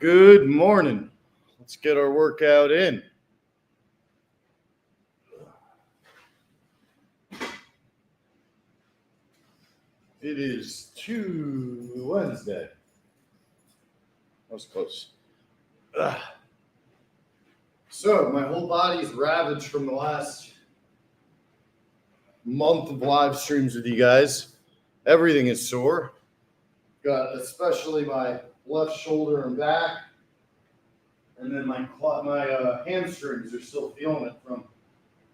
Good morning. Let's get our workout in. It is Wednesday. That was close. So my whole body's ravaged from the last month of live streams with you guys. Everything is sore. Got especially my left shoulder and back. And then my hamstrings are still feeling it from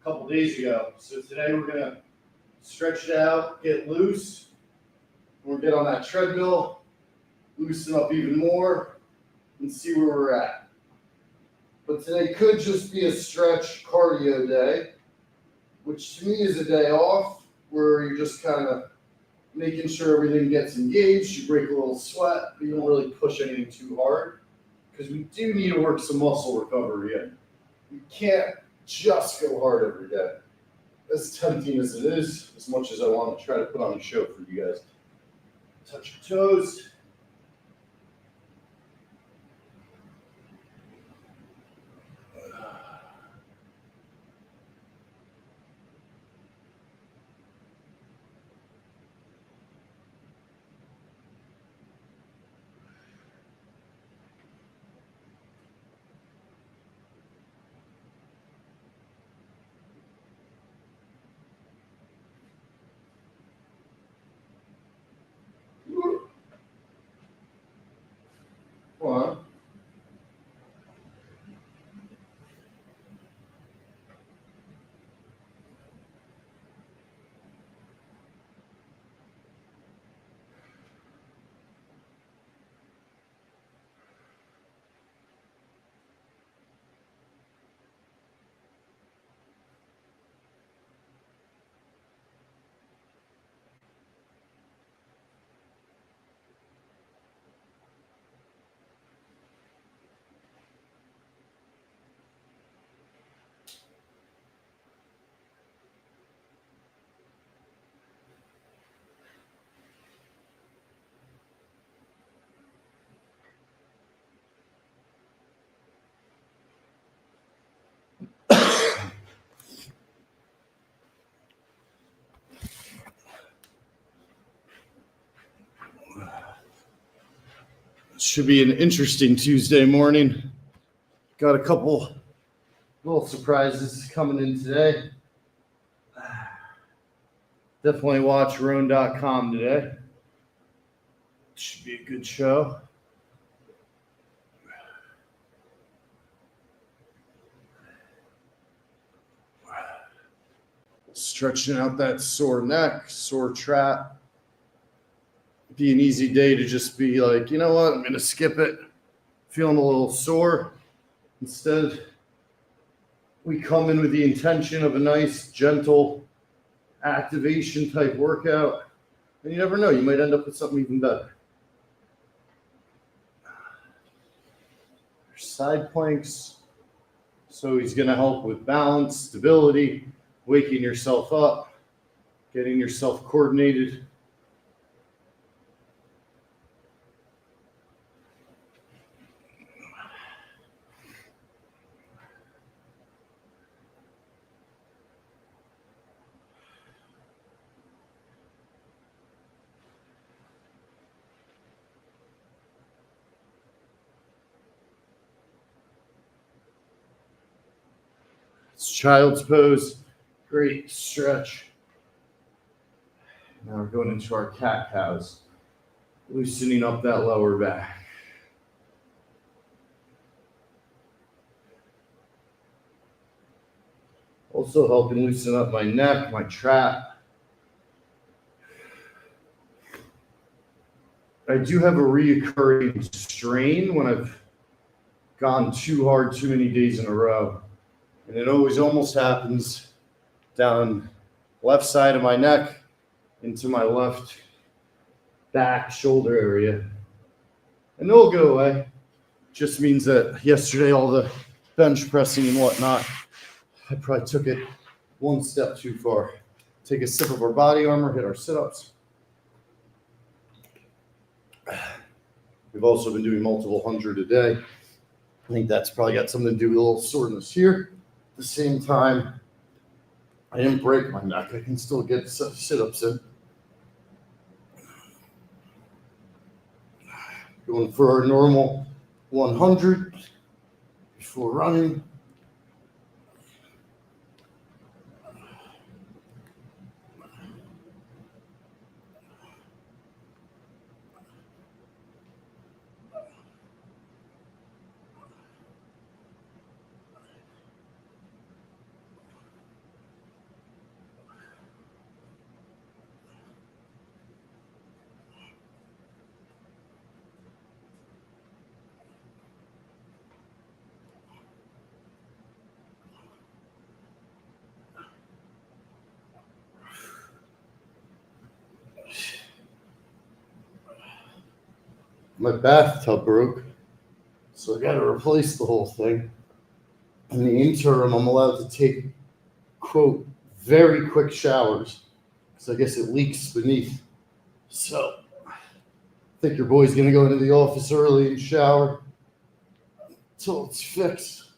a couple days ago. So today we're going to stretch it out, get loose. We'll get on that treadmill, loosen up even more, and see where we're at. But today could just be a stretch cardio day, which to me is a day off where you're just kind of making sure everything gets engaged. You break a little sweat, but you don't really push anything too hard because we do need to work some muscle recovery in. You can't just go hard every day. As tempting as it is, as much as I want to try to put on a show for you guys. Touch your toes. Come on. Should be an interesting Tuesday morning. Got a couple little surprises coming in today. Definitely watch Roan.com today. Should be a good show. Stretching out that sore neck, sore trap. Be an easy day to just be like, you know what, I'm going to skip it. Feeling a little sore. Instead, we come in with the intention of a nice, gentle activation type workout. And you never know, you might end up with something even better. Side planks. So he's going to help with balance, stability, waking yourself up, getting yourself coordinated. It's child's pose. Great stretch. Now we're going into our cat cows, loosening up that lower back. Also helping loosen up my neck, my trap. I do have a reoccurring strain when I've gone too hard too many days in a row. And it always almost happens down left side of my neck into my left back shoulder area. And it'll go away. Just means that yesterday all the bench pressing and whatnot, I probably took it one step too far. Take a sip of our body armor, hit our sit-ups. We've also been doing multiple 100 a day. I think that's probably got something to do with a little soreness here. At the same time, I didn't break my neck. I can still get sit-ups in. Going for our normal 100 before running. My bathtub broke, so I got to replace the whole thing. In the interim, I'm allowed to take, quote, very quick showers, because I guess it leaks beneath. So I think your boy's going to go into the office early and shower until it's fixed.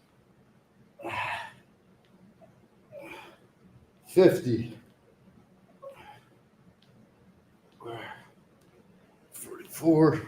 50. 44.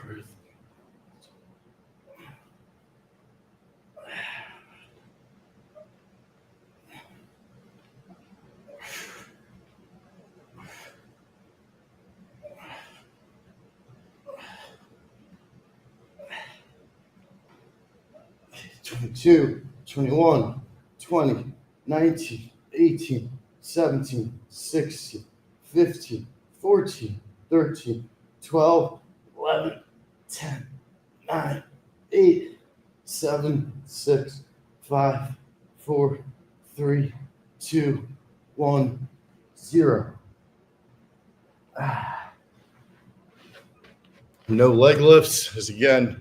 22, 21, 20, 19, 18, 17, 16, 15, 14, 13, 12, 11, 10, 9, 8, 7, 6, 5, 4, 3, 2, 1, 0. No leg lifts is again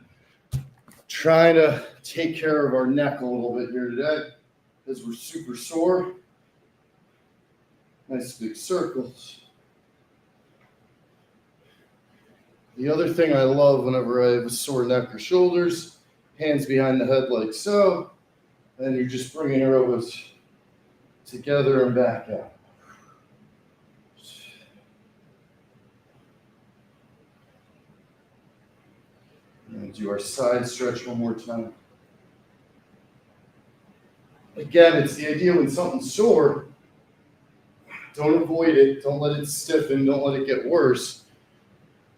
trying to take care of our neck a little bit here today because we're super sore. Nice big circles. The other thing I love whenever I have a sore neck or shoulders, hands behind the head like so, and you're just bringing your elbows together and back out. And do our side stretch one more time. Again, it's the idea when something's sore, don't avoid it, don't let it stiffen, don't let it get worse.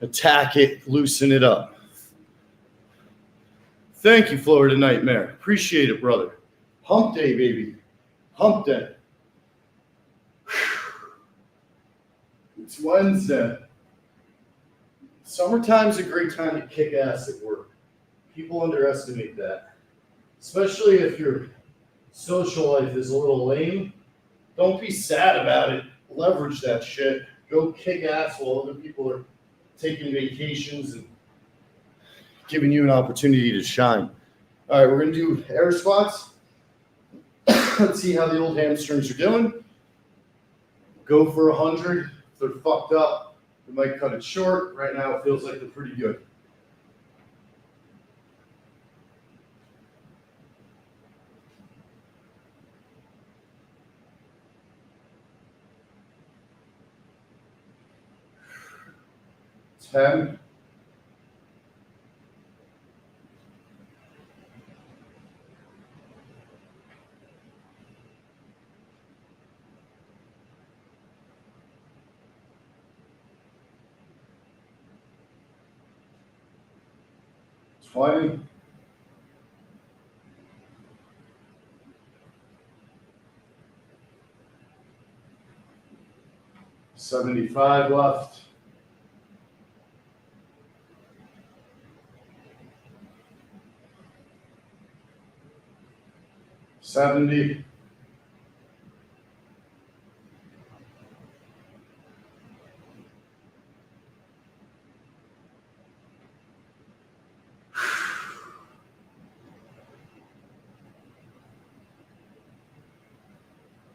Attack it, loosen it up. Thank you, Florida Nightmare. Appreciate it, brother. Hump day, baby. Hump day. It's Wednesday. Summertime's a great time to kick ass at work. People underestimate that. Especially if your social life is a little lame. Don't be sad about it. Leverage that shit. Go kick ass while other people are taking vacations and giving you an opportunity to shine. All right, we're going to do air squats. Let's see how the old hamstrings are doing. Go for 100. If they're fucked up, we might cut it short. Right now, it feels like they're pretty good. Ten. 20. 75 left. 70.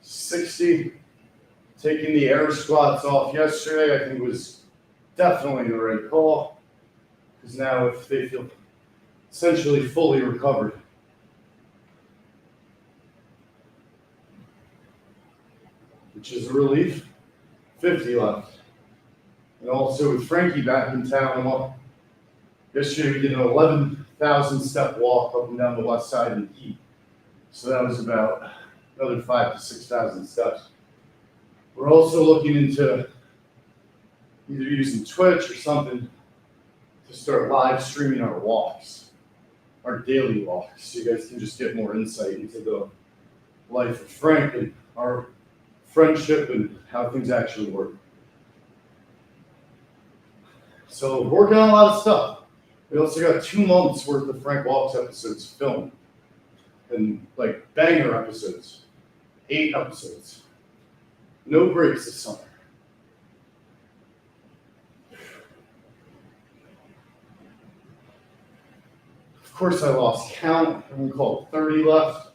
60. Taking the air squats off yesterday, I think was definitely the right call. because now if they feel essentially fully recovered. Which is a relief. 50 left. And also with Frankie back in town, yesterday we did an 11,000 step walk up and down the west side in the heat. So that was about another 5,000 to 6,000 steps. We're also looking into either using Twitch or something to start live streaming our walks, our daily walks, so you guys can just get more insight into the life of Frank and our friendship and how things actually work. So we're working on a lot of stuff. We also got 2 months worth of Frank Walks episodes filmed, and like banger episodes, 8 episodes. No breaks this summer. Of course, I lost count. I'm gonna call it 30 left.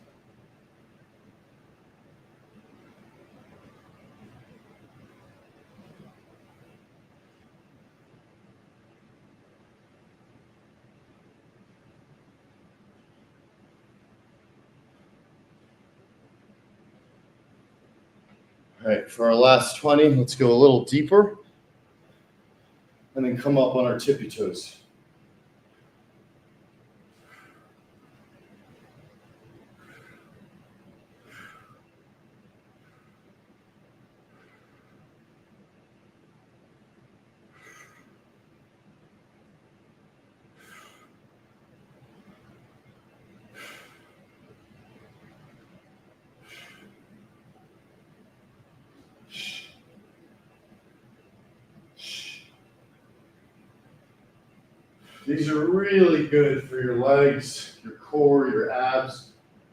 All right, for our last 20, let's go a little deeper and then come up on our tippy toes. These are really good for your legs, your core, your abs.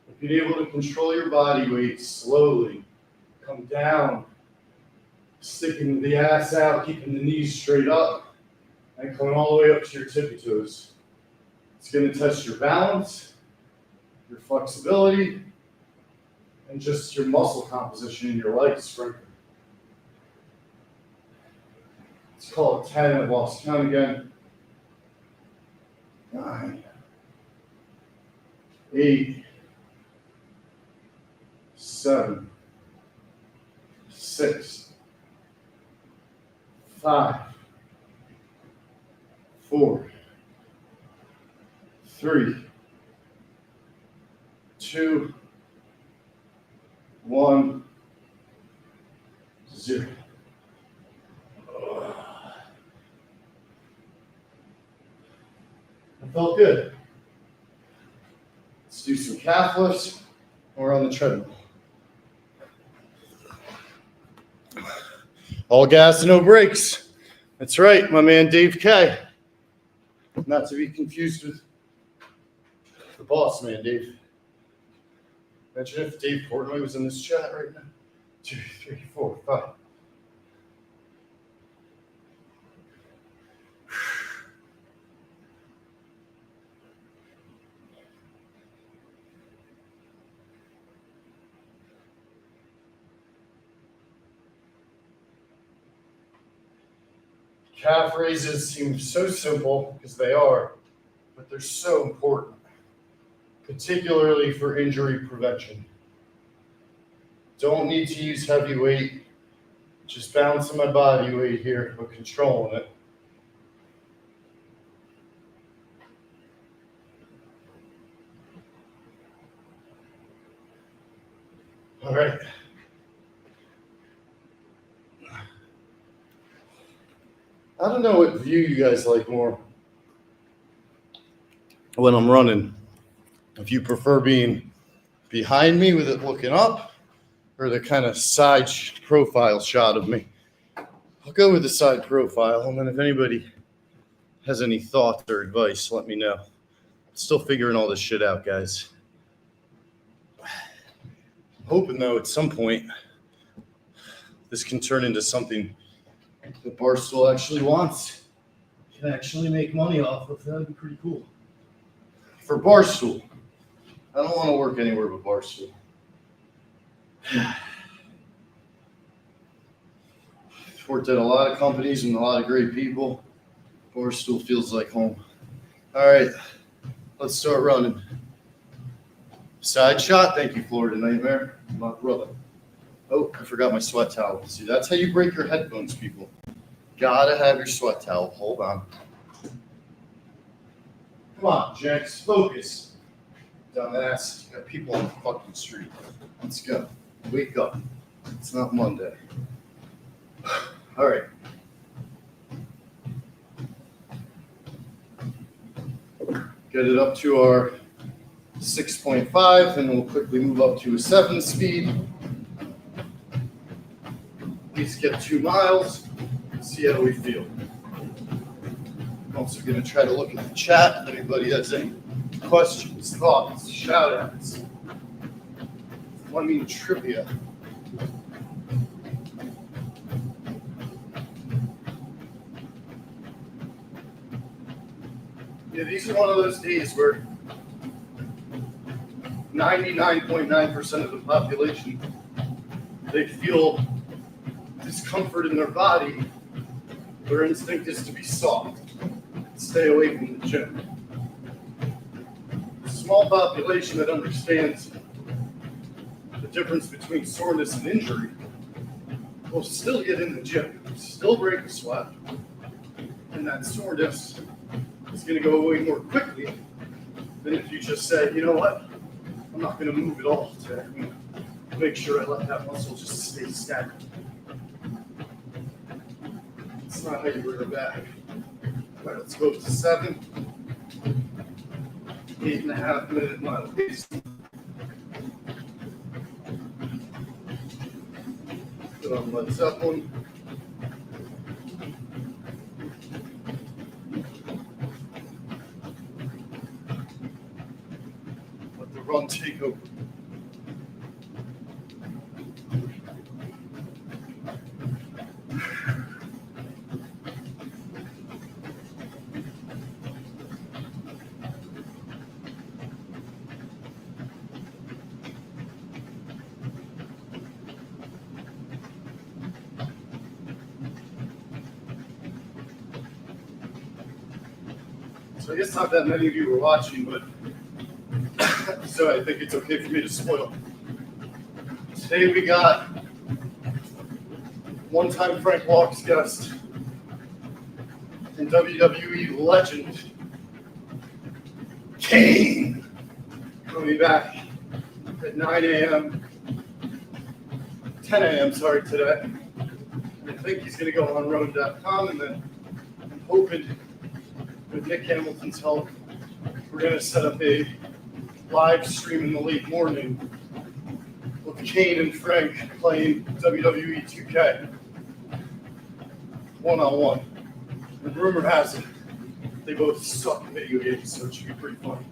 If you're able to control your body weight slowly, come down, sticking the ass out, keeping the knees straight up, and coming all the way up to your tippy toes. It's going to test your balance, your flexibility, and just your muscle composition in your legs strength. Let's call it 10. I've lost count again. 9, 8, 7, 6, 5, 4, 3, 2, 1, 0. It felt good. Let's do some calf lifts. We're on the treadmill. All gas, no brakes. That's right, my man Dave K. Not to be confused with the boss man, Dave. Imagine if Dave Portnoy was in this chat right now. 2, 3, 4, 5. Calf raises seem so simple, because they are, but they're so important, particularly for injury prevention. Don't need to use heavy weight, just balancing my body weight here, but controlling it. All right. I don't know what view you guys like more when I'm running. If you prefer being behind me with it looking up, or the kind of side profile shot of me. I'll go with the side profile, and then if anybody has any thoughts or advice, let me know. Still figuring all this shit out, guys. I'm hoping, though, at some point, this can turn into something that Barstool actually wants. Can actually make money off of. That'd be pretty cool. For Barstool. I don't want to work anywhere but Barstool. Worked at a lot of companies and a lot of great people. Bar stool feels like home. All right, let's start running. Side shot. Thank you, Florida Nightmare. My brother. Oh, I forgot my sweat towel. See, that's how you break your headphones, people. Gotta have your sweat towel. Hold on. Come on, Jenks. Focus. Dumbass. You got people on the fucking street. Let's go. Wake up. It's not Monday. All right. Get it up to our 6.5, and we'll quickly move up to a 7 speed. Let's get 2 miles, see how we feel. I'm also going to try to look at the chat if anybody has any questions, thoughts, shout outs. I mean, trivia. Yeah, these are one of those days where 99.9% of the population, they feel discomfort in their body. Their instinct is to be soft. Stay away from the gym. A small population that understands the difference between soreness and injury will still get in the gym, still break a sweat, and that soreness is going to go away more quickly than if you just say, you know what, I'm not going to move at all today. I'm going to make sure I let that muscle just stay stagnant. It's not how you bring it back. All right, let's go up to 7. 8.5 minute mile pace. Put on Led Zeppelin. Let the run take over. So I guess not that many of you were watching, but so I think it's okay for me to spoil. Today we got one-time Frank Walks guest and WWE legend Kane coming back at 9 a.m. 10 a.m. sorry today. I think he's going to go on Road.com, and then I'm hoping with Nick Hamilton's help, we're going to set up a live stream in the late morning with Kane and Frank playing WWE 2K one-on-one. And rumor has it, they both suck at video games, so it should be pretty funny.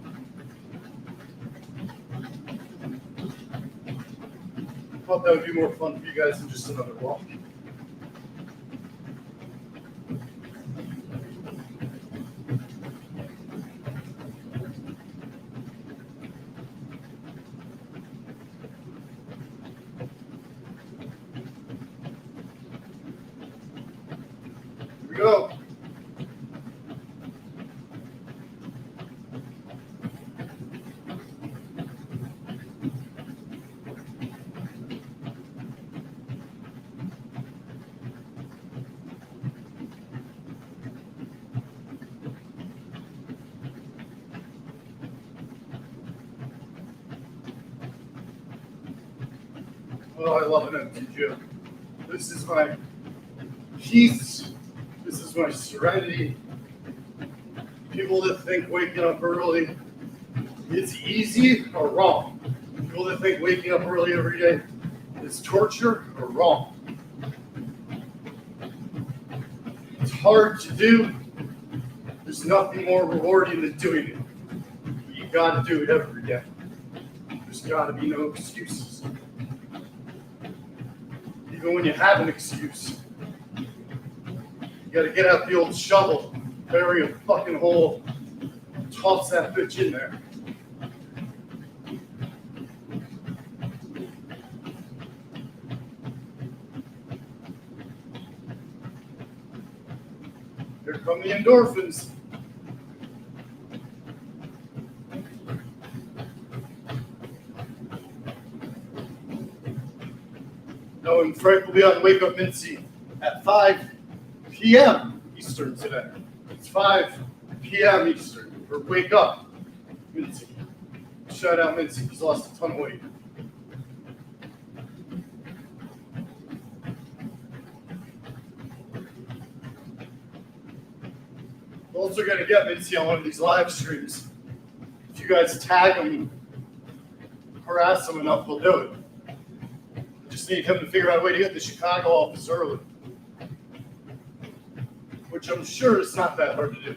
Thought that would be more fun for you guys than just another walk. Go. Oh, I love an empty gym. This is my peace. This is my serenity. People that think waking up early is easy are wrong. People that think waking up early every day is torture are wrong. It's hard to do. There's nothing more rewarding than doing it. But you gotta do it every day. There's gotta be no excuses. Even when you have an excuse, you gotta get out the old shovel, bury a fucking hole, toss that bitch in there. Here come the endorphins. Knowing Frank will be on Wake Up Mincy at 5 p.m. Eastern today. It's 5 p.m. Eastern for Wake Up Mincy. Shout out Mincy. He's lost a ton of weight. We're also going to get Mincy on one of these live streams. If you guys tag him, harass him enough, we'll do it. Just need him to figure out a way to get the Chicago office early, which I'm sure is not that hard to do.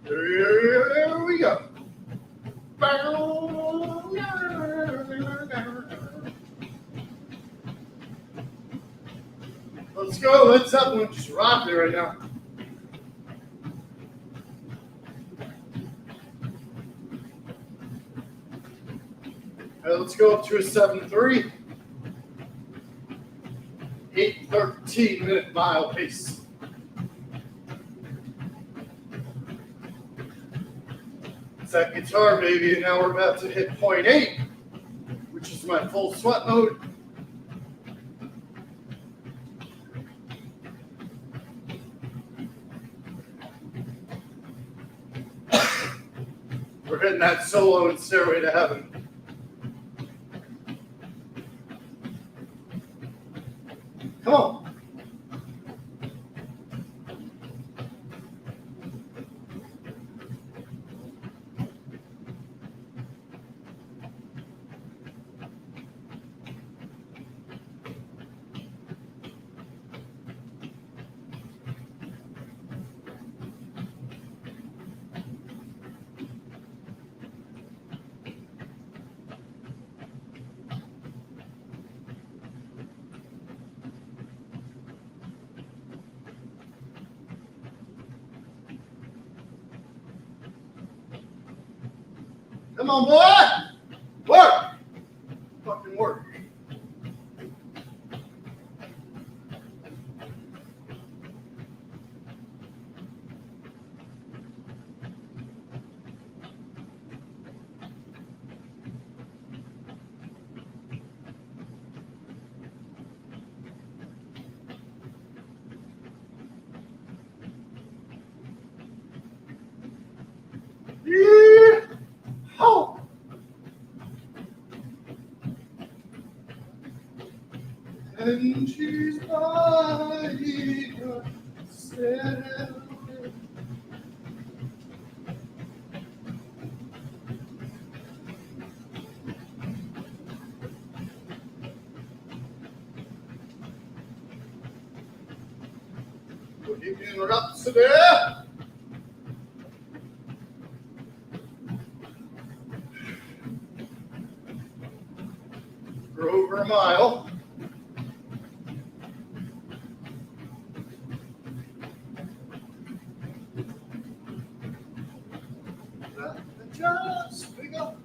Here we go. Let's go. Led Zeppelin just rock it right now. Let's go up to a 7.3. 8:13 minute mile pace. That guitar, baby, and now we're about to hit 0.8, which is my full sweat mode. We're hitting that solo and Stairway to Heaven. Come on. Come on, boy! Work! Fucking work. Yeah! Oh! And she's mighty good, said Bohemian Rhapsody. For over a mile. Just pick up.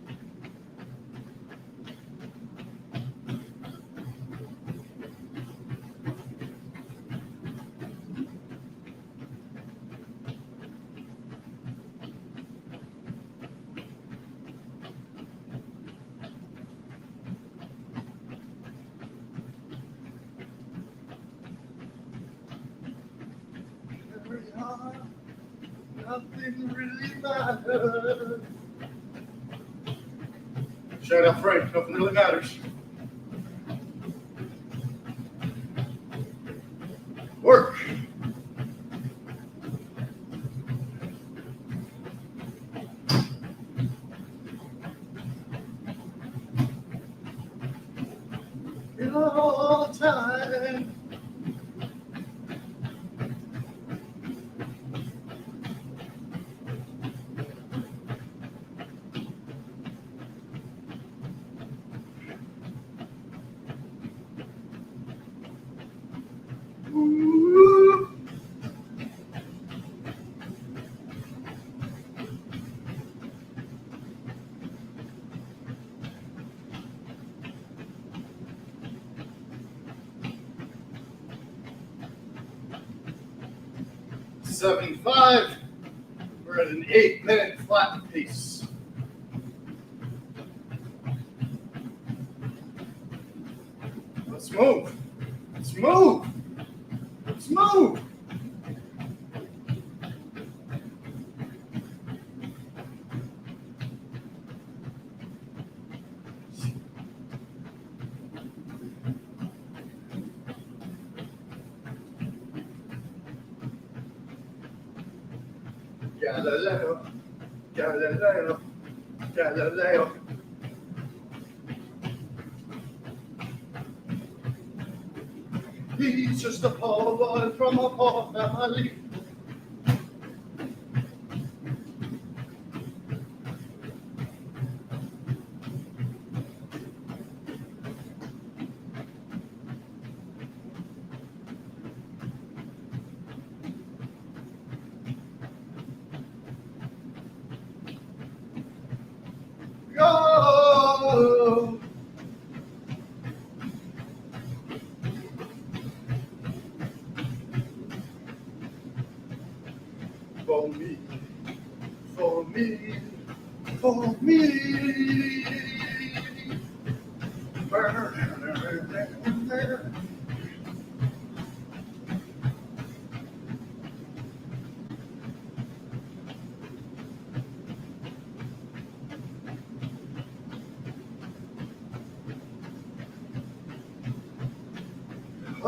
nothing really matters. Shout out Frank, nothing really matters. Work. All time. Ooh. $75. We're at an 8-minute flat pace. Let's move. Let's move. Let's move. Galileo, Galileo, Galileo. He's just a poor boy from a poor family. Go! For me, for me, for me.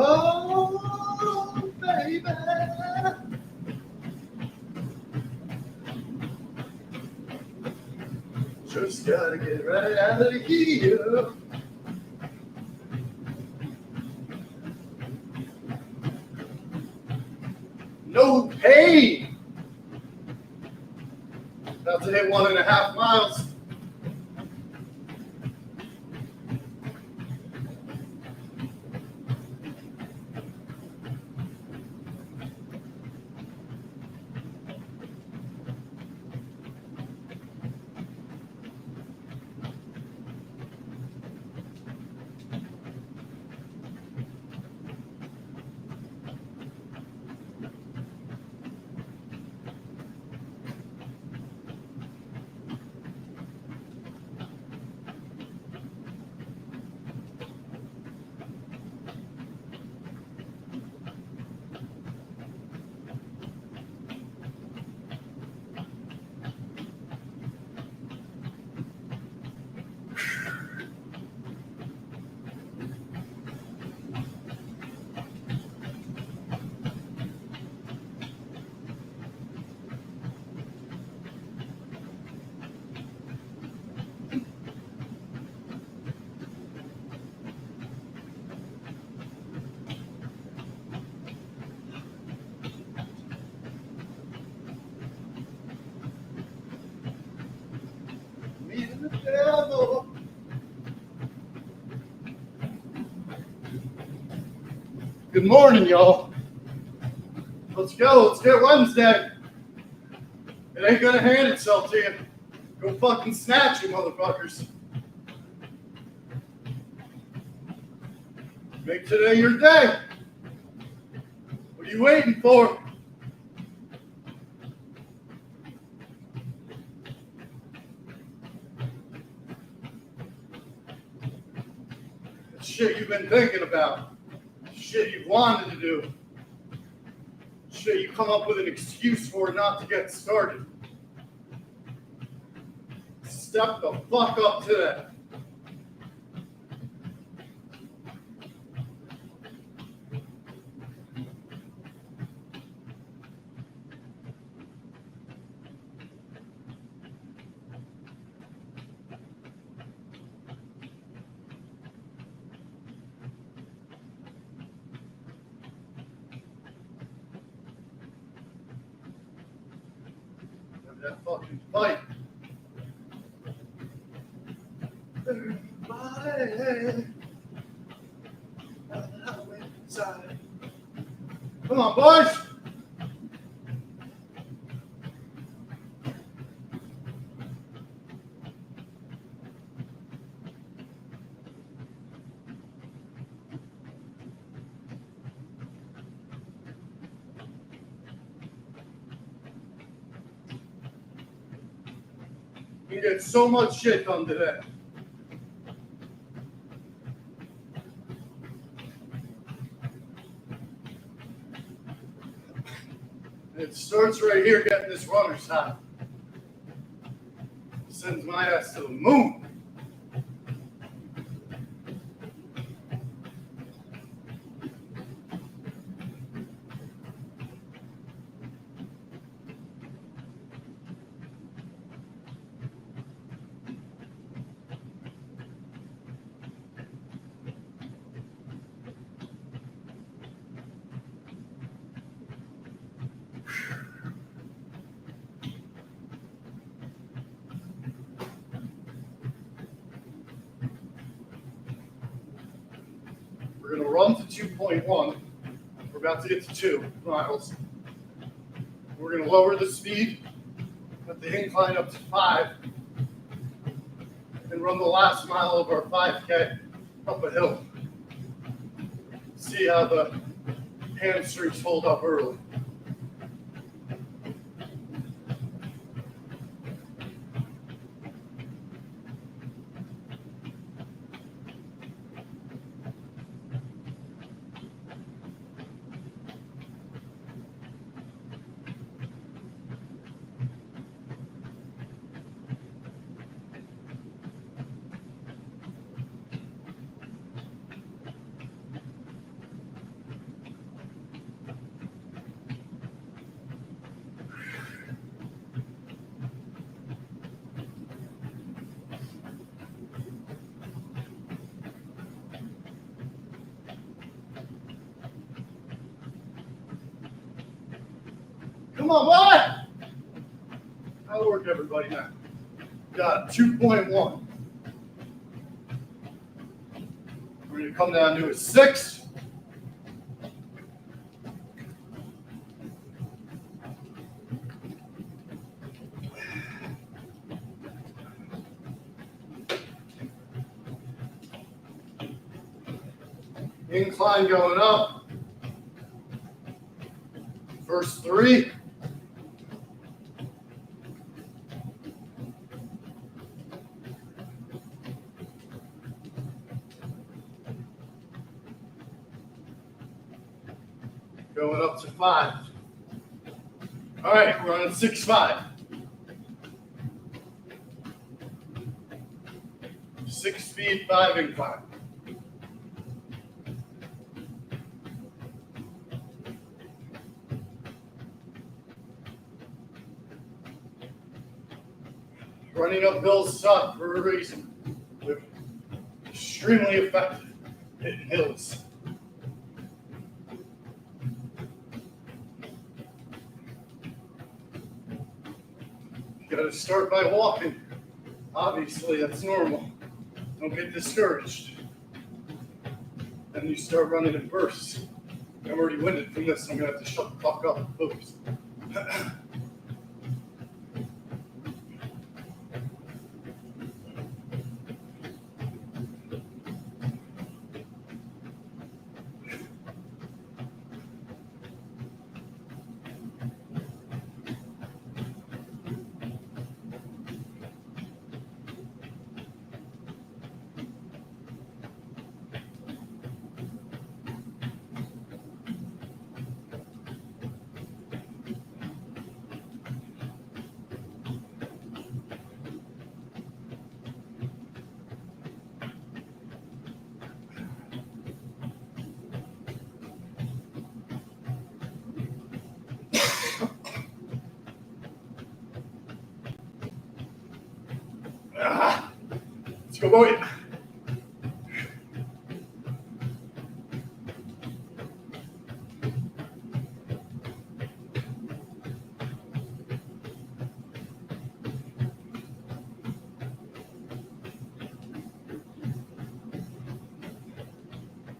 Oh, baby. Just gotta get right out of here. No pain. About to hit 1.5 miles. Me and the devil. Good morning, y'all. Let's go. Let's get Wednesday. It ain't gonna hand itself to you. Go fucking snatch you, motherfuckers. Make today your day. What are you waiting for? Shit you've been thinking about. Shit you've wanted to do. shit you come up with an excuse for not to get started. Step the fuck up to that. That fucking fight. Come on, boys. You get so much shit done today. It starts right here getting this runner's high. Sends my ass to the moon. We're going to run to 2.1. We're about to get to 2 miles. We're going to lower the speed at the incline up to 5 and run the last mile of our 5K up a hill. See how the hamstrings hold up early. Come on, boy! How'd it work, everybody, now? Got 2.1. We're going to come down to a 6. Incline going up. First 3. Going up to 5. All right, we're on 6-5. 6 speed, 5 incline. Running up hills suck for a reason. They're extremely effective hitting hills. You gotta start by walking. Obviously, that's normal. Don't get discouraged. Then you start running in bursts. I'm already winded from this. I'm gonna have to shut the fuck up and focus. Let's go, boy.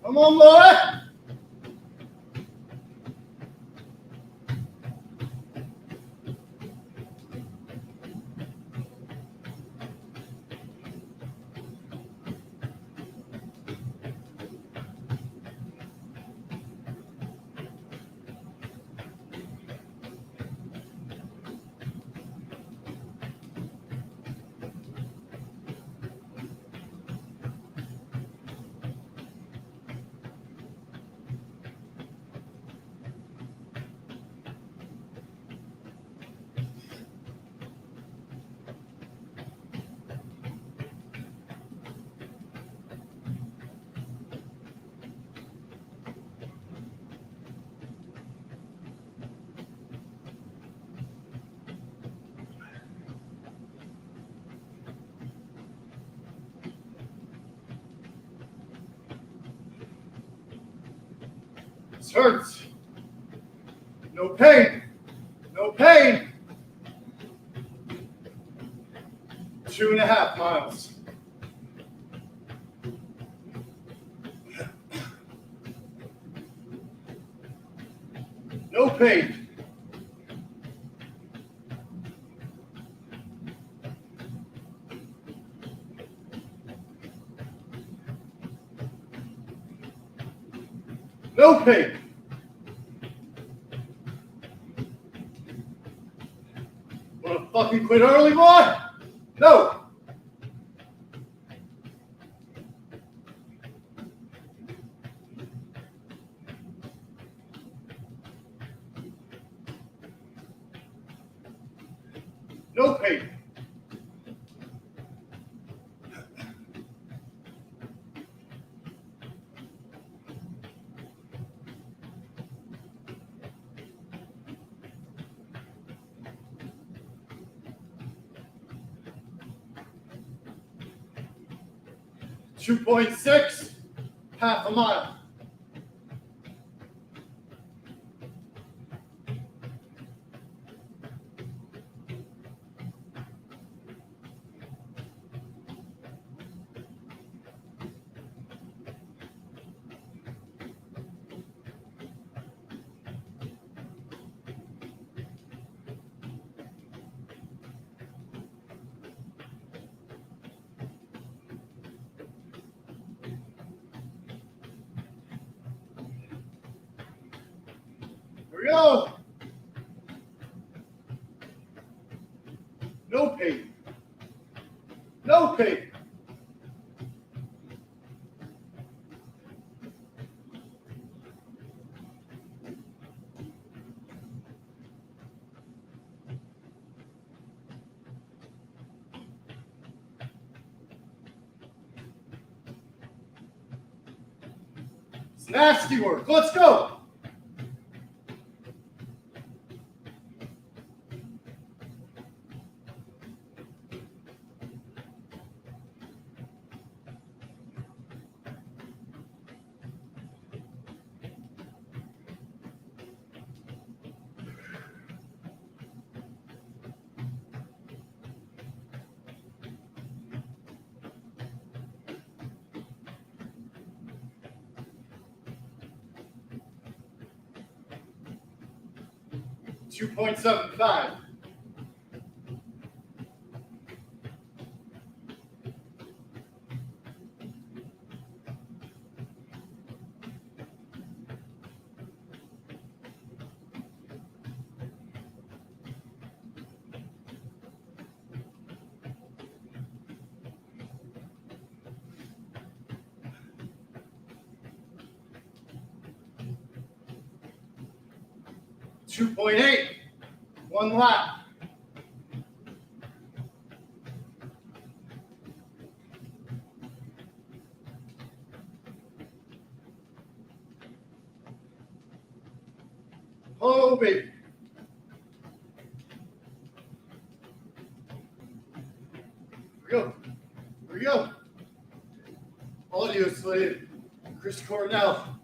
Come on, boy. This hurts. No pain. No pain. 2.5 miles. No pain. No pain. Wanna fucking quit early, boy? No. No pain. .6, half a mile. Here we go. No pain. No pain. It's nasty work. Let's go. .75. .8. 1 lap. Oh, baby. we go. Here we go. Audio slave, Chris Cornell,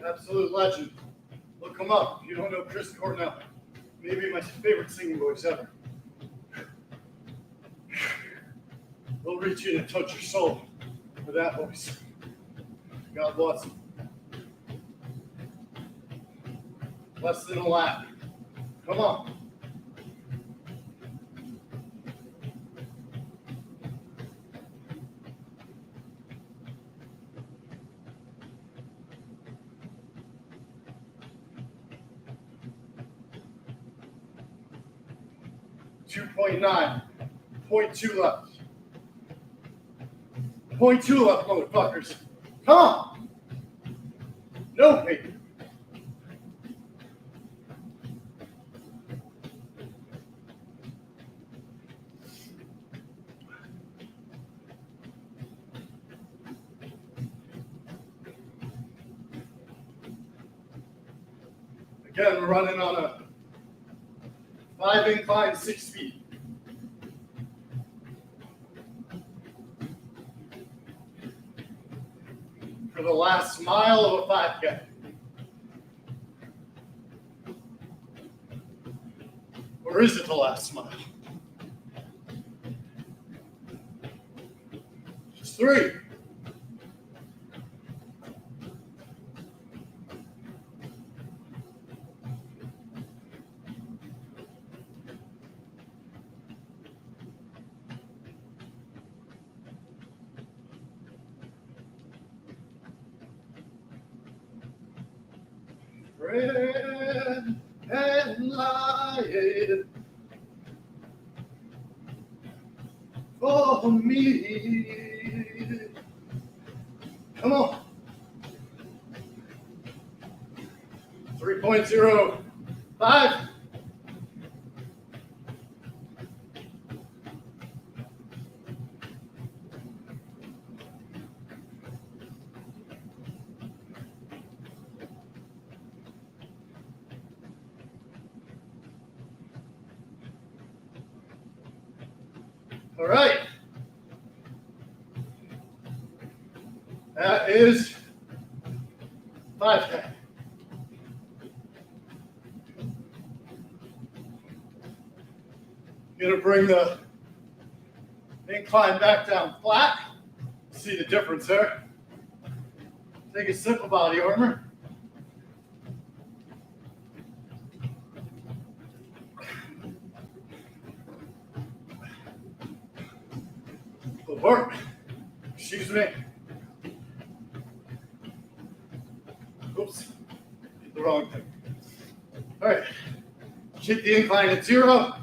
absolute legend. Look him up if you don't know Chris Cornell. Maybe my favorite singing voice ever. He'll reach in and touch your soul with that voice. God bless him. Less than a lap. Come on. .9, 0.2 left. 0.2 left, motherfuckers. Come on. No pain. Again, we're running on a 5 incline, 6 speed. For the last mile of a 5K. Or is it the last mile? Just 3. Red and lion for me. Come on. 3.05. All right. That is 5K. Gonna bring the incline back down flat. See the difference there. Take a sip of body armor. Good work. Excuse me. Oops. Did the wrong thing. All right. Keep the incline at 0.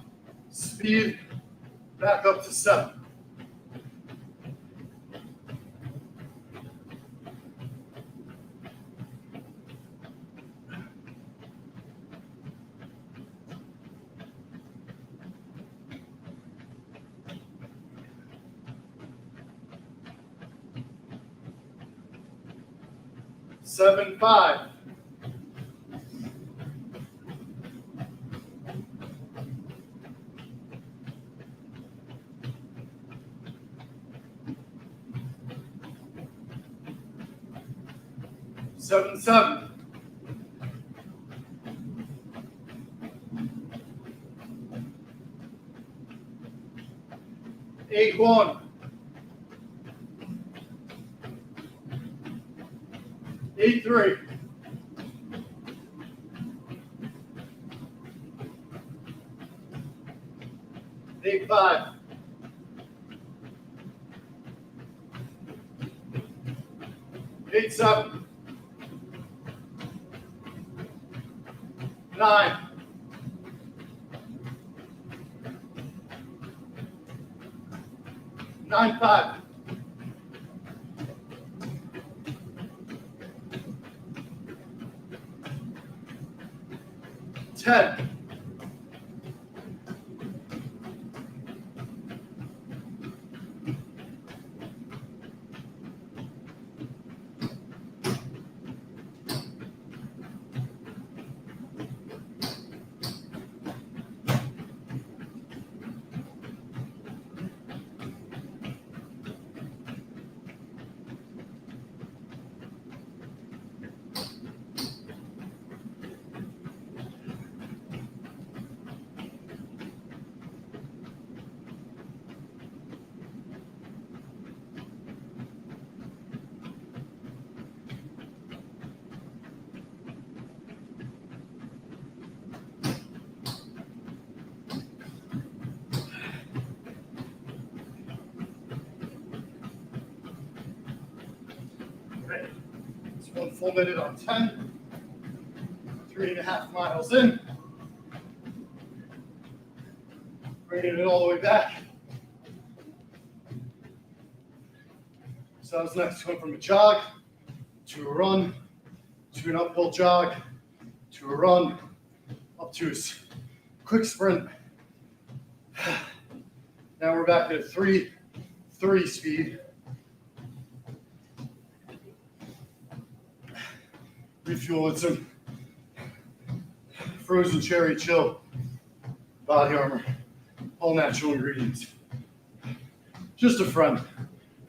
Speed back up to 7. Seven, 5. Seven, 7. 8, 1. 8, 3. 8, 5. 8, 7. 9. 9, 5. 10. 9, right. It's 1 full minute on 10. 3.5 miles in. Bringing it all the way back. So I was next going from a jog to a run to an uphill jog to a run up to a quick sprint. Now we're back at a 3:30 speed. Refuel with some frozen cherry chill body armor, all natural ingredients. Just a friend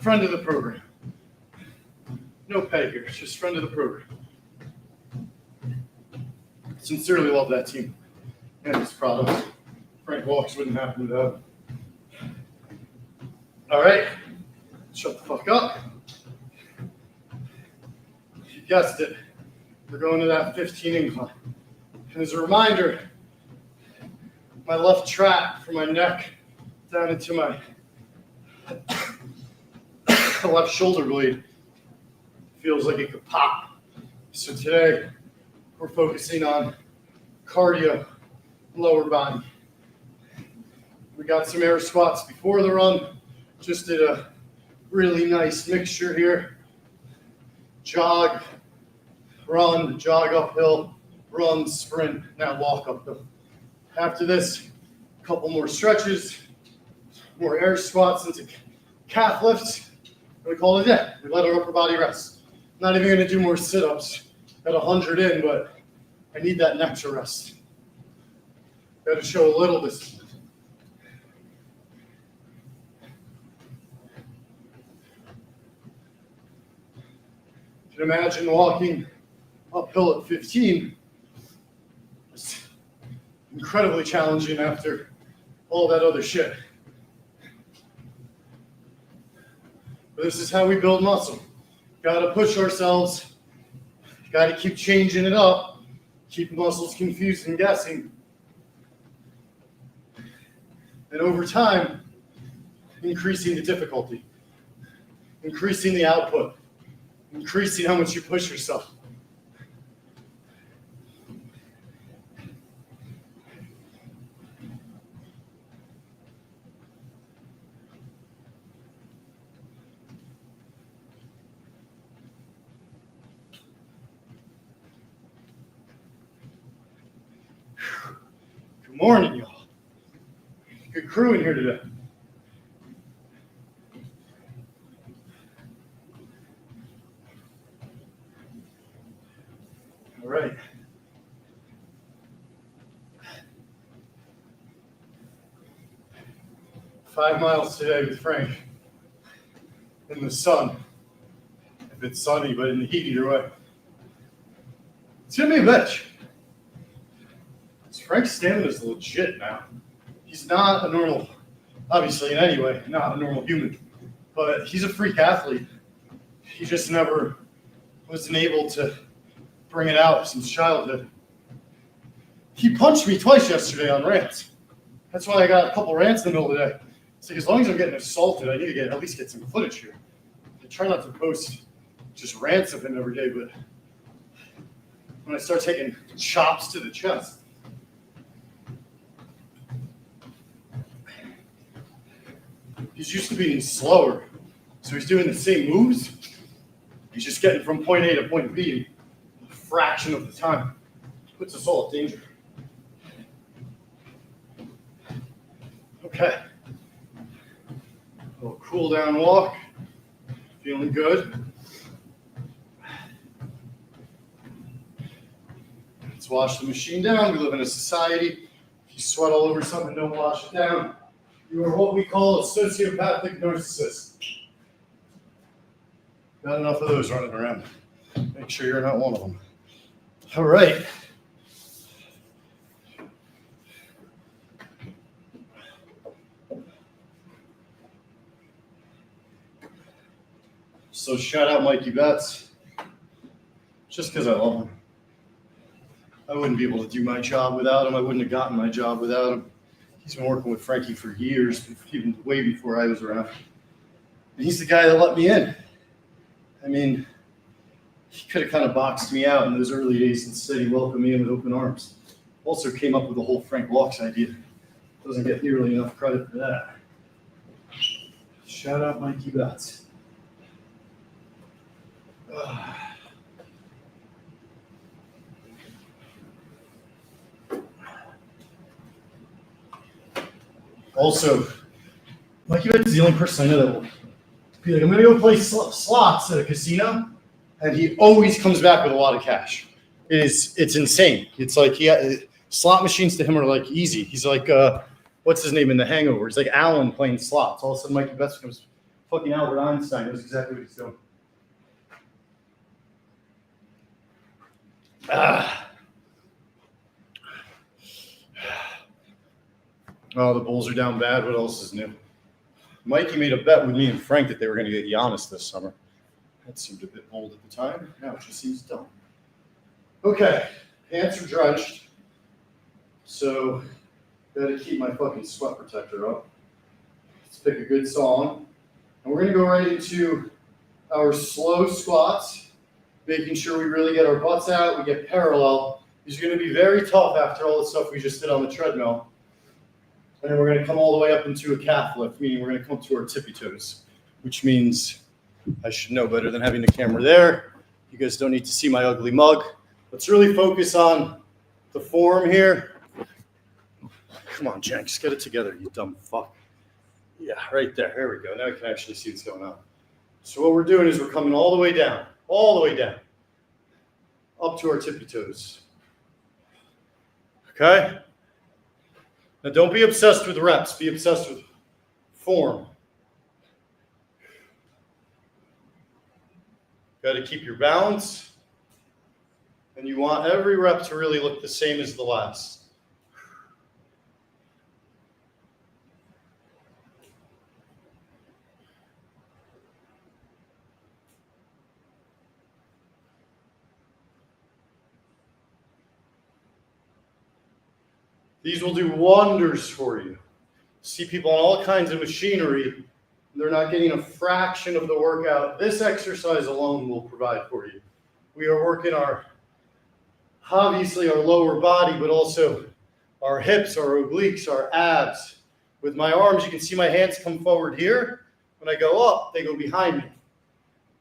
of the program. No pay here, just friend of the program. Sincerely love that team and its products. Frank Walks wouldn't happen without them. All right, shut the fuck up. You guessed it. We're going to that 15 incline. And as a reminder, my left trap from my neck down into my left shoulder blade feels like it could pop. So today, we're focusing on cardio, lower body. We got some air squats before the run. Just did a really nice mixture here. Jog, run, jog uphill, run, sprint, now walk uphill. After this, a couple more stretches, more air squats into calf lifts. We call it a day. We let our upper body rest. Not even gonna do more sit-ups at 100 in, but I need that neck to rest. Got to show a little discipline. You can imagine walking uphill at 15. It's incredibly challenging after all that other shit. But this is how we build muscle. Got to push ourselves. Got to keep changing it up. Keep muscles confused and guessing. And over time, increasing the difficulty, increasing the output, increasing how much you push yourself. Good morning, y'all. Good crew in here today. All right. Five miles today with Frank in the sun. If it's sunny, but in the heat either way. It's gonna be a bitch. Frank's stamina is legit now. He's not a normal, obviously in any way, not a normal human, but he's a freak athlete. He just never wasn't able to bring it out since childhood. He punched me twice yesterday on rants. That's why I got a couple rants in the middle of the day. So as long as I'm getting assaulted, I need to at least get some footage here. I try not to post just rants of him every day, but when I start taking chops to the chest, he's used to being slower, so he's doing the same moves. He's just getting from point A to point B in a fraction of the time. Puts us all at danger. Okay. A little cool down walk. Feeling good. Let's wash the machine down. We live in a society. If you sweat all over something, don't wash it down. You are what we call a sociopathic narcissist. Not enough of those running around. Make sure you're not one of them. All right. So shout out Mikey Betts. Just because I love him. I wouldn't be able to do my job without him. I wouldn't have gotten my job without him. He's been working with Frankie for years, even way before I was around. And he's the guy that let me in. I mean, he could have kind of boxed me out in those early days. Instead, he welcomed me in with open arms. Also came up with the whole Frank Walks idea. Doesn't get nearly enough credit for that. Shout out Mikey Betts. Also, Mikey Betts is the only person I know that will be like, I'm going to go play slots at a casino, and he always comes back with a lot of cash. It's insane. It's like slot machines to him are like easy. He's like, what's his name in The Hangover? He's like Alan playing slots. All of a sudden, Mikey Betts becomes fucking Albert Einstein. Knows exactly what he's doing. Oh, the Bulls are down bad. What else is new? Mikey made a bet with me and Frank that they were going to get Giannis this summer. That seemed a bit bold at the time. Now it just seems dumb. Okay, pants are drenched. So, got to keep my fucking sweat protector up. Let's pick a good song. And we're going to go right into our slow squats, making sure we really get our butts out, we get parallel. These are going to be very tough after all the stuff we just did on the treadmill. And then we're going to come all the way up into a calf lift, meaning we're going to come to our tippy toes, which means I should know better than having the camera there. You guys don't need to see my ugly mug. Let's really focus on the form here. Come on, Jenks, get it together, you dumb fuck. Yeah, right there. Here we go. Now I can actually see what's going on. So what we're doing is we're coming all the way down, up to our tippy toes. Okay? Now, don't be obsessed with reps. Be obsessed with form. Got to keep your balance. And you want every rep to really look the same as the last. These will do wonders for you. See people on all kinds of machinery, they're not getting a fraction of the workout this exercise alone will provide for you. We are working obviously our lower body, but also our hips, our obliques, our abs. With my arms, you can see my hands come forward here. When I go up, they go behind me.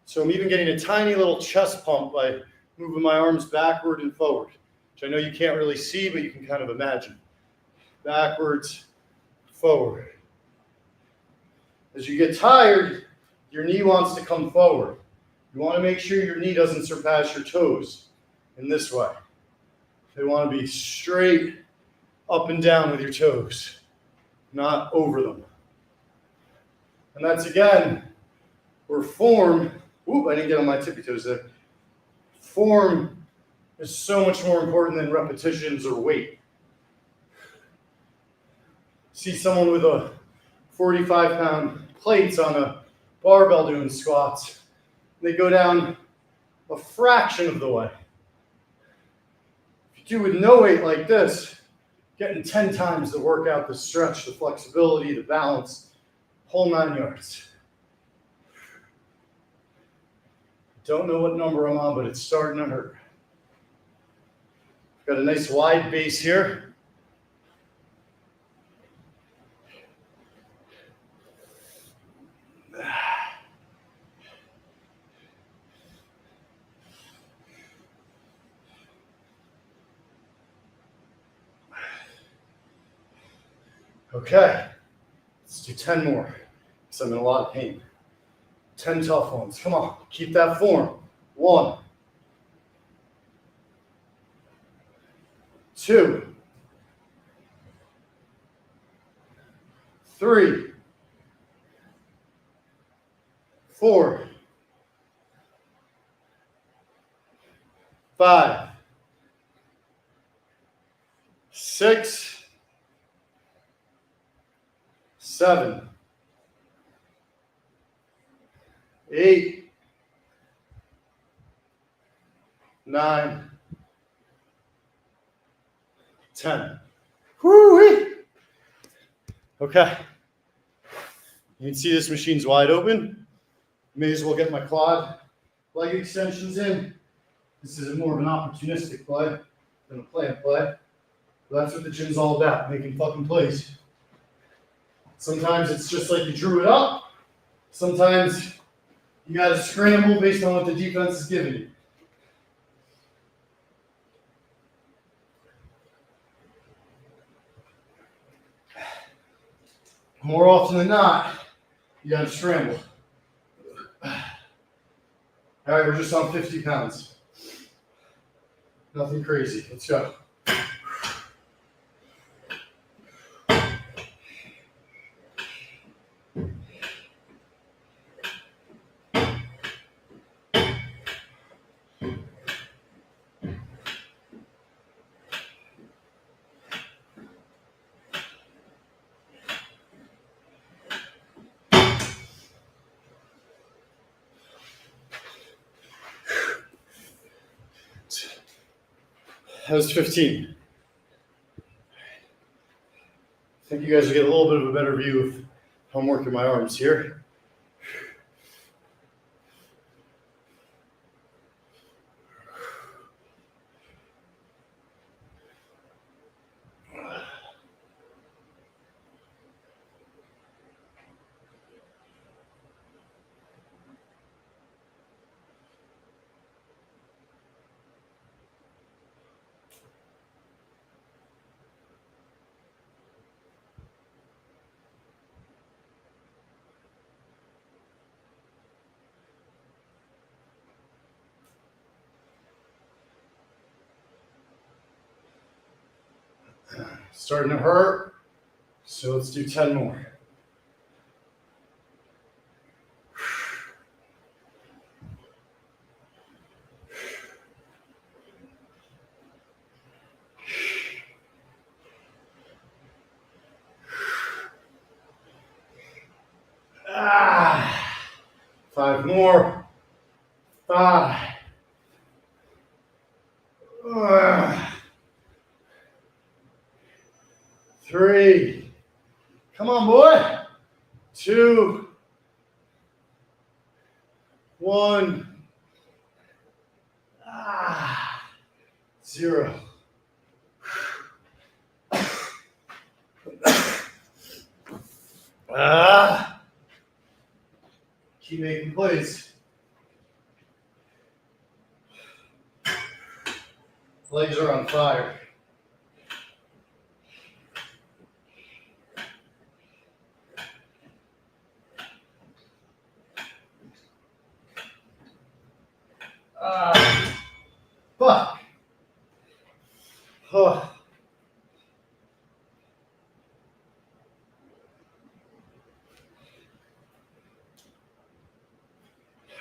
So I'm even getting a tiny little chest pump by moving my arms backward and forward, which I know you can't really see, but you can kind of imagine. Backwards, forward. As you get tired, your knee wants to come forward. You want to make sure your knee doesn't surpass your toes in this way. They want to be straight up and down with your toes, not over them. And that's, again, where form, I didn't get on my tippy toes there. Form is so much more important than repetitions or weight. See someone with a 45-pound plates on a barbell doing squats. They go down a fraction of the way. If you do with no weight like this, getting 10 times the workout, the stretch, the flexibility, the balance, whole 9 yards. Don't know what number I'm on, but it's starting to hurt. Got a nice wide base here. Okay, let's do 10 more, because I'm in a lot of pain. 10 tough ones. Come on, keep that form. 1, 2, 3, 4, 5, 6, 7, 8, 9, 10. Woo-wee. Okay. You can see this machine's wide open. May as well get my quad leg extensions in. This is more of an opportunistic play than a planned play. But that's what the gym's all about, making fucking plays. Sometimes it's just like you drew it up. Sometimes you got to scramble based on what the defense is giving you. More often than not, you got to scramble. All right, we're just on 50 pounds. Nothing crazy. Let's go. That was 15. I think you guys will get a little bit of a better view of how I'm working my arms here. Starting to hurt, so let's do 10 more. Ah, 5 more. 5. 3. Come on, boy. 2. 1. 0. Keep making plays. Legs are on fire. Fuck. Oh.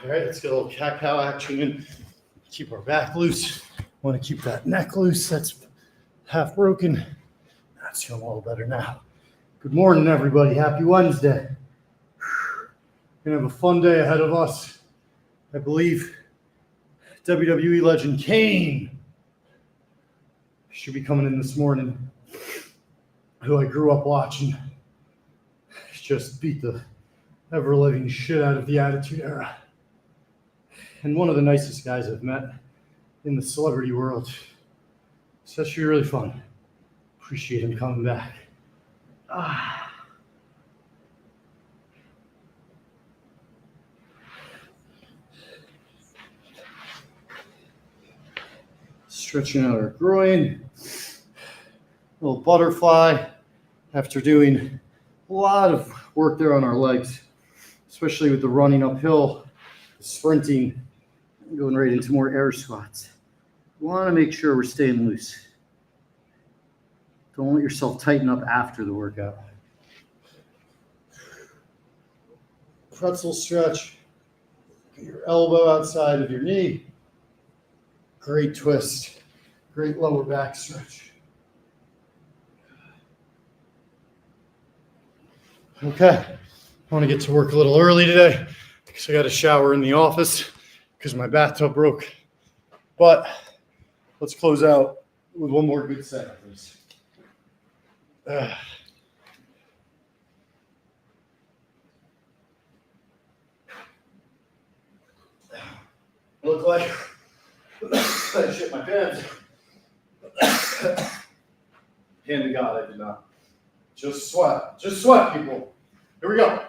All right, let's get a little cat-cow action in. Keep our back loose. Want to keep that neck loose. That's half broken. That's feeling a little better now. Good morning, everybody. Happy Wednesday. Gonna have a fun day ahead of us. I believe WWE legend Kane should be coming in this morning, who I grew up watching. Just beat the ever-living shit out of the Attitude Era. And one of the nicest guys I've met in the celebrity world. So that should be really fun. Appreciate him coming back. Stretching out our groin. Little butterfly after doing a lot of work there on our legs, especially with the running uphill, the sprinting, going right into more air squats. You want to make sure we're staying loose. Don't let yourself tighten up after the workout. Pretzel stretch. Get your elbow outside of your knee. Great twist. Great lower back stretch. Okay. I want to get to work a little early today because I got a shower in the office because my bathtub broke. But let's close out with one more good set of this. Look like my pants. Hand to God, I did not. Just sweat. Just sweat, people. Here we go.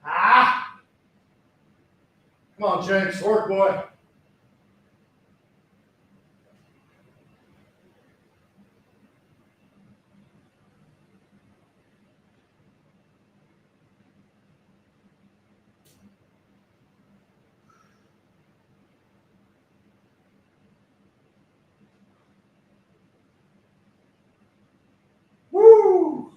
Ah! Come on, Jenks. Work, boy. Woo!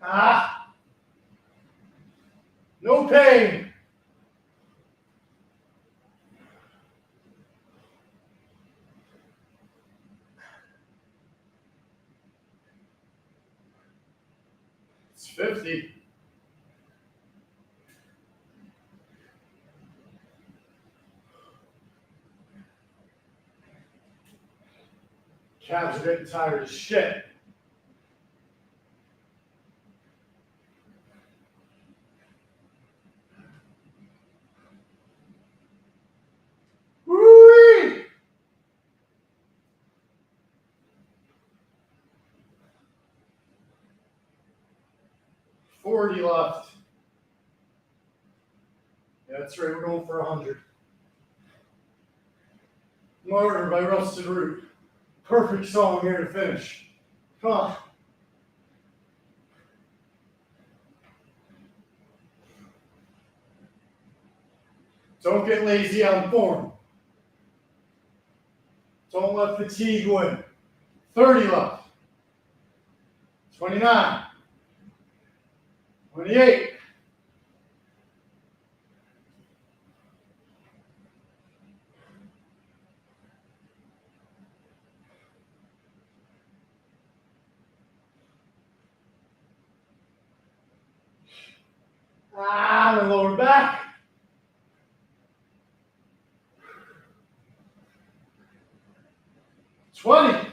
Ah! No pain. It's 50. Calves are getting tired as shit. Woo-wee! 40 left. Yeah, that's right. We're going for 100. Martyr by Rusted Root. Perfect song here to finish. Come on. Don't get lazy on form. Don't let fatigue win. 30 left. 29. 28. Ah, the lower back. 20.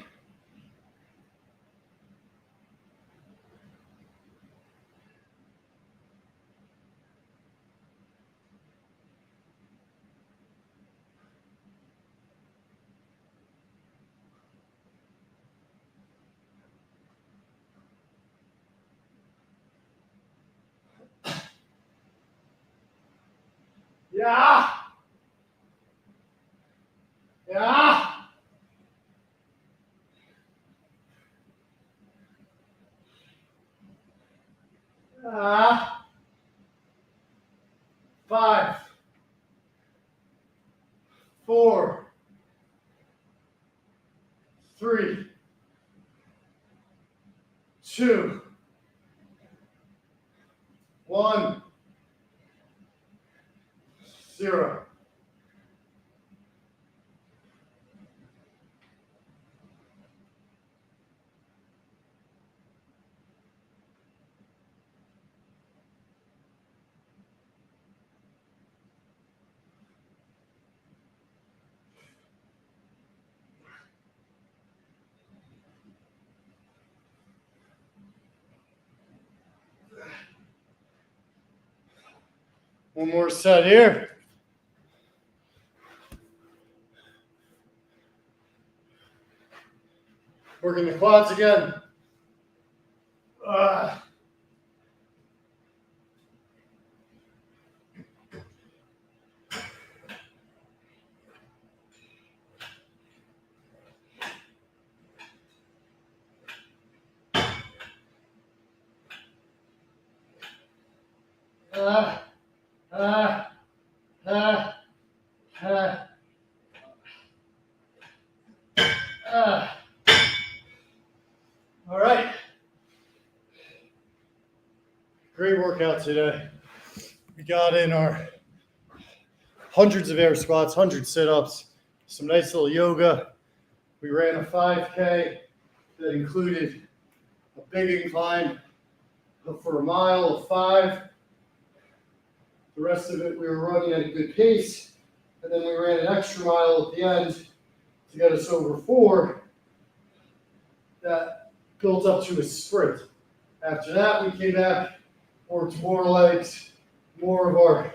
Yeah. Yeah. Ah. 5. 4. 3. 2. 1. 0. One more set here. Working the quads again. All right. Great workout today. We got in our hundreds of air squats, 100 sit-ups, some nice little yoga. We ran a 5K that included a big incline for a mile of 5. The rest of it we were running at a good pace, and then we ran an extra mile at the end to get us over 4. That built up to a sprint. After that, we came back, worked more legs, more of our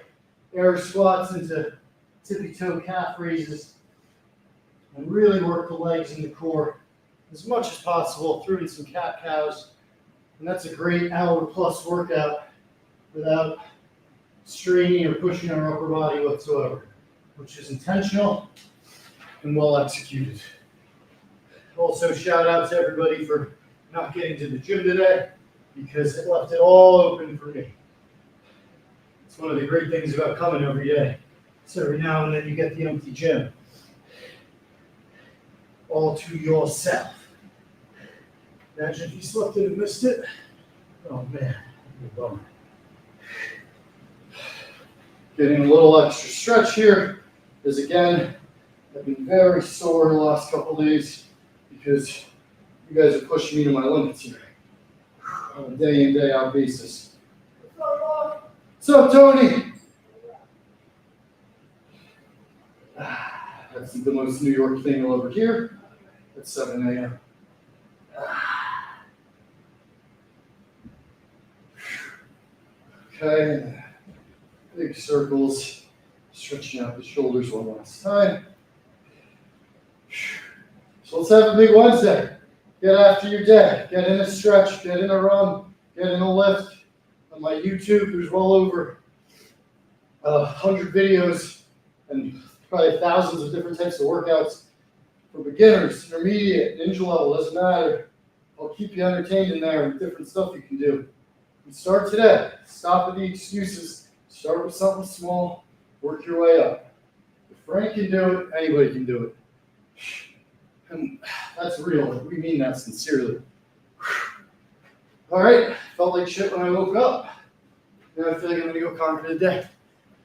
air squats into tippy-toe calf raises, and really worked the legs and the core as much as possible, threw in some cat-cows, and that's a great hour-plus workout without straining or pushing our upper body whatsoever, which is intentional and well executed. Also, shout out to everybody for not getting to the gym today because it left it all open for me. It's one of the great things about coming every day. So every now and then you get the empty gym all to yourself. Imagine if you slept in and missed it. Oh man, bummer. Getting a little extra stretch here is, again, I've been very sore the last couple days because you guys are pushing me to my limits here on a day in, day out basis. What's up, Tony? That's the most New York thing you'll ever hear. It's 7 a.m. Okay. Big circles, stretching out the shoulders one last time. So let's have a big Wednesday. Get after your day. Get in a stretch, get in a run, get in a lift. On my YouTube, there's well over 100 videos and probably thousands of different types of workouts for beginners, intermediate, ninja level, doesn't matter. I'll keep you entertained in there with different stuff you can do. And start today. Stop with the excuses. Start with something small, work your way up. If Frank can do it, anybody can do it. And that's real. We mean that sincerely. All right, felt like shit when I woke up. Now I feel like I'm gonna go conquer the day.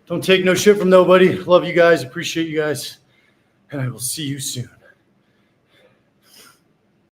Don't take no shit from nobody. Love you guys, appreciate you guys, and I will see you soon.